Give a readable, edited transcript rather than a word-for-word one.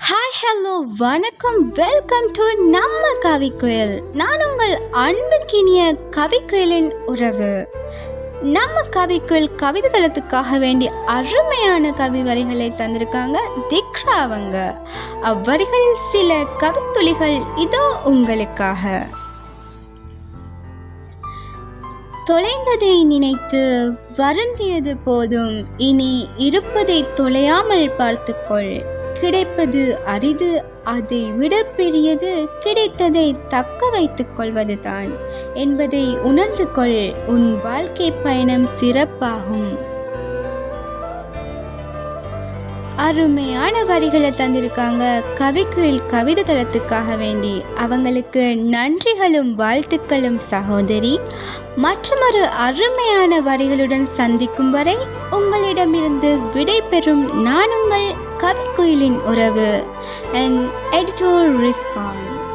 Hi hello வணக்கம், welcome to நம்ம கவிக்குயில். நான் உங்கள் அன்புக்கினிய கவிக்குயிலின் உறவு. நம்ம கவிக்குயில் கவிதை தளத்துக்காக வேண்டிய அருமையான கவி வரிகளை தந்திருக்காங்க திக்ரா அவங்க. அவ்வரிகளில் சில கவித்துளிகள் இதோ உங்களுக்காக. தொலைந்ததை நினைத்து வருந்தியது போதும், இனி இருப்பதை தொலையாமல் பார்த்துக்கொள். கிடைப்பது அரிது, அதை விட பெரியது கிடைத்ததை தக்க வைத்துக் கொள்வதுதான் என்பதை உணர்ந்து கொள். உன் வாழ்க்கை பயணம் சிறப்பாகும். அருமையான வரிகளை தந்திருக்காங்க கவிக்குயில் கவிதை தளத்துக்காக வேண்டி. அவங்களுக்கு நன்றிகளும் வாழ்த்துக்களும் சகோதரி. மற்றொரு அருமையான வரிகளுடன் சந்திக்கும் வரை உங்களிடமிருந்து விடை பெறும் நான் உங்கள் கவிக்குயிலின் உறவு and editor Rizkan.